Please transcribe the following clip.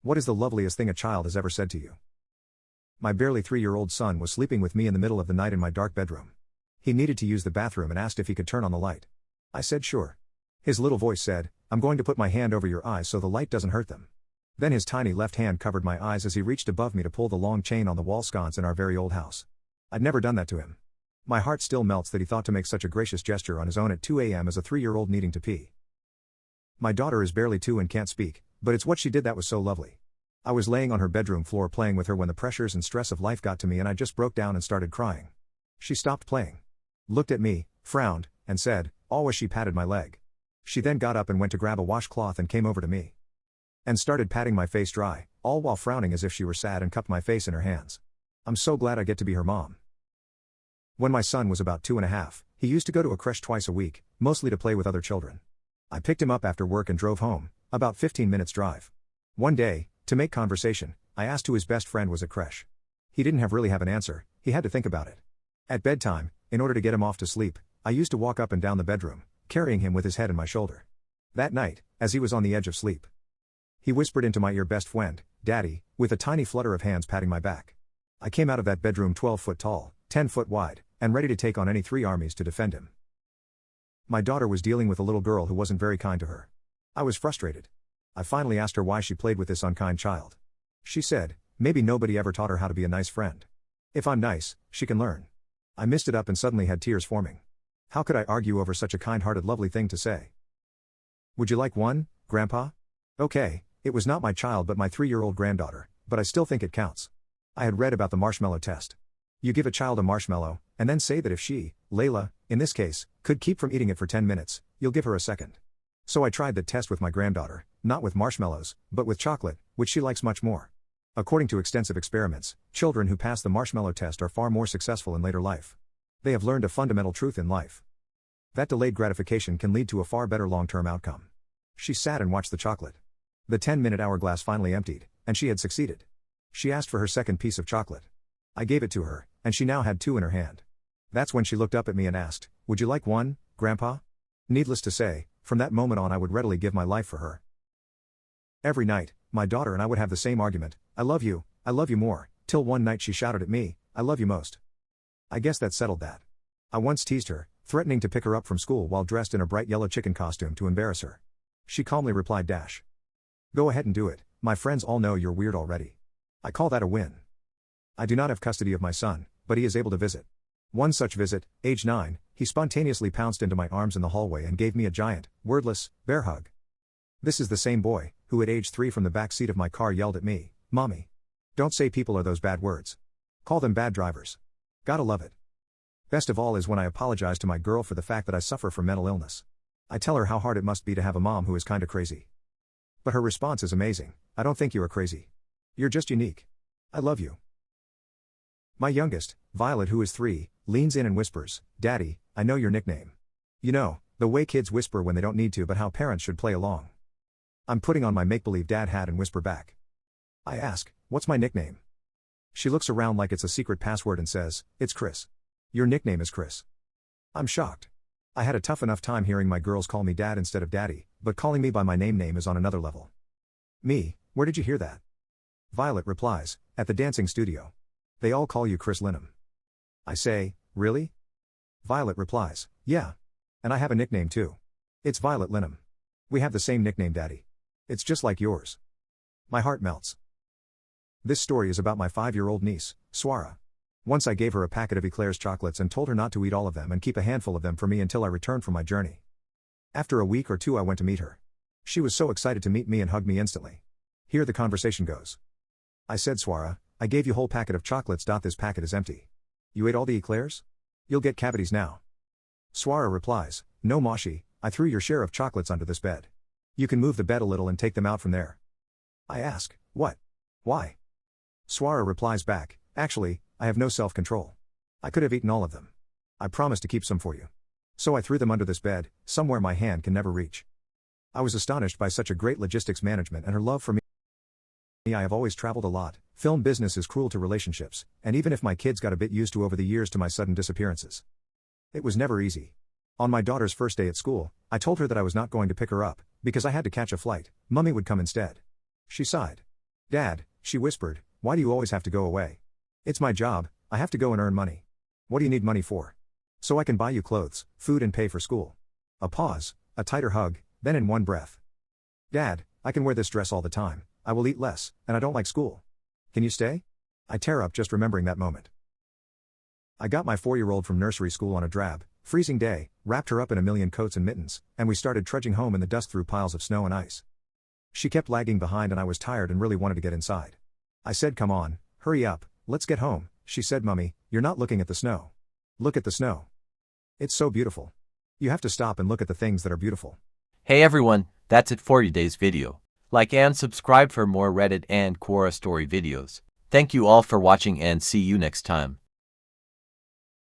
What is the loveliest thing a child has ever said to you? My barely 3-year-old son was sleeping with me in the middle of the night in my dark bedroom. He needed to use the bathroom and asked if he could turn on the light. I said sure. His little voice said, "I'm going to put my hand over your eyes so the light doesn't hurt them." Then his tiny left hand covered my eyes as he reached above me to pull the long chain on the wall sconce in our very old house. I'd never done that to him. My heart still melts that he thought to make such a gracious gesture on his own at 2 a.m. as a 3-year-old needing to pee. My daughter is barely 2 and can't speak, but it's what she did that was so lovely. I was laying on her bedroom floor playing with her when the pressures and stress of life got to me and I just broke down and started crying. She stopped playing, looked at me, frowned, and said, "Oh," as she patted my leg. She then got up and went to grab a washcloth and came over to me and started patting my face dry, all while frowning as if she were sad, and cupped my face in her hands. I'm so glad I get to be her mom. When my son was about 2.5, he used to go to a creche twice a week, mostly to play with other children. I picked him up after work and drove home, about 15 minutes drive. One day, to make conversation, I asked who his best friend was at creche. He didn't really have an answer, he had to think about it. At bedtime, in order to get him off to sleep, I used to walk up and down the bedroom, carrying him with his head on my shoulder. That night, as he was on the edge of sleep, he whispered into my ear, "Best friend, Daddy," with a tiny flutter of hands patting my back. I came out of that bedroom 12 foot tall, 10 foot wide, and ready to take on any 3 armies to defend him. My daughter was dealing with a little girl who wasn't very kind to her. I was frustrated. I finally asked her why she played with this unkind child. She said, "Maybe nobody ever taught her how to be a nice friend. If I'm nice, she can learn." I missed it up and suddenly had tears forming. How could I argue over such a kind-hearted, lovely thing to say? "Would you like one, Grandpa?" Okay, it was not my child but my 3-year-old granddaughter, but I still think it counts. I had read about the marshmallow test. You give a child a marshmallow, and then say that if she, Layla, in this case, could keep from eating it for 10 minutes, you'll give her a second. So I tried the test with my granddaughter, not with marshmallows, but with chocolate, which she likes much more. According to extensive experiments, children who pass the marshmallow test are far more successful in later life. They have learned a fundamental truth in life: that delayed gratification can lead to a far better long-term outcome. She sat and watched the chocolate. The 10-minute hourglass finally emptied, and she had succeeded. She asked for her second piece of chocolate. I gave it to her, and she now had 2 in her hand. That's when she looked up at me and asked, "Would you like one, Grandpa?" Needless to say, from that moment on I would readily give my life for her. Every night, my daughter and I would have the same argument, I love you more," till one night she shouted at me, "I love you most." I guess that settled that. I once teased her, threatening to pick her up from school while dressed in a bright yellow chicken costume to embarrass her. She calmly replied, "Go ahead and do it, my friends all know you're weird already." I call that a win. I do not have custody of my son, but he is able to visit. One such visit, age 9, he spontaneously pounced into my arms in the hallway and gave me a giant, wordless, bear hug. This is the same boy who at age 3 from the back seat of my car yelled at me, "Mommy. Don't say people are those bad words. Call them bad drivers." Gotta love it. Best of all is when I apologize to my girl for the fact that I suffer from mental illness. I tell her how hard it must be to have a mom who is kinda crazy. But her response is amazing: "I don't think you are crazy. You're just unique. I love you." My youngest, Violet, who is 3, leans in and whispers, "Daddy, I know your nickname." You know, the way kids whisper when they don't need to, but how parents should play along. I'm putting on my make-believe dad hat and whisper back. I ask, "What's my nickname?" She looks around like it's a secret password and says, "It's Chris. Your nickname is Chris." I'm shocked. I had a tough enough time hearing my girls call me dad instead of daddy, but calling me by my name is on another level. Me, where did you hear that? Violet replies, "At the dancing studio. They all call you Chris Linham." I say, "Really?" Violet replies, "Yeah. And I have a nickname too. It's Violet Linham. We have the same nickname, Daddy. It's just like yours." My heart melts. This story is about my 5-year-old niece, Swara. Once I gave her a packet of Eclairs chocolates and told her not to eat all of them and keep a handful of them for me until I returned from my journey. After a week or 2 I went to meet her. She was so excited to meet me and hugged me instantly. Here the conversation goes. I said, "Swara, I gave you whole packet of chocolates. This packet is empty. You ate all the Eclairs? You'll get cavities now." Swara replies, "No Moshi, I threw your share of chocolates under this bed. You can move the bed a little and take them out from there." I ask, "What? Why?" Swara replies back, "Actually, I have no self-control. I could have eaten all of them. I promised to keep some for you. So I threw them under this bed, somewhere my hand can never reach." I was astonished by such a great logistics management and her love for me. I have always traveled a lot. Film business is cruel to relationships, and even if my kids got a bit used to over the years to my sudden disappearances. It was never easy. On my daughter's first day at school, I told her that I was not going to pick her up, because I had to catch a flight. Mummy would come instead. She sighed. Dad, she whispered, why do you always have to go away? It's my job, I have to go and earn money. What do you need money for? So I can buy you clothes, food and pay for school. A pause, a tighter hug, then in one breath. Dad, I can wear this dress all the time, I will eat less, and I don't like school. Can you stay? I tear up just remembering that moment. I got my 4-year-old from nursery school on a drab, freezing day, wrapped her up in a million coats and mittens, and we started trudging home in the dust through piles of snow and ice. She kept lagging behind and I was tired and really wanted to get inside. I said, come on, hurry up, let's get home. She said, Mummy, you're not looking at the snow. Look at the snow. It's so beautiful. You have to stop and look at the things that are beautiful. Hey everyone, that's it for today's video. Like and subscribe for more Reddit and Quora story videos. Thank you all for watching and see you next time.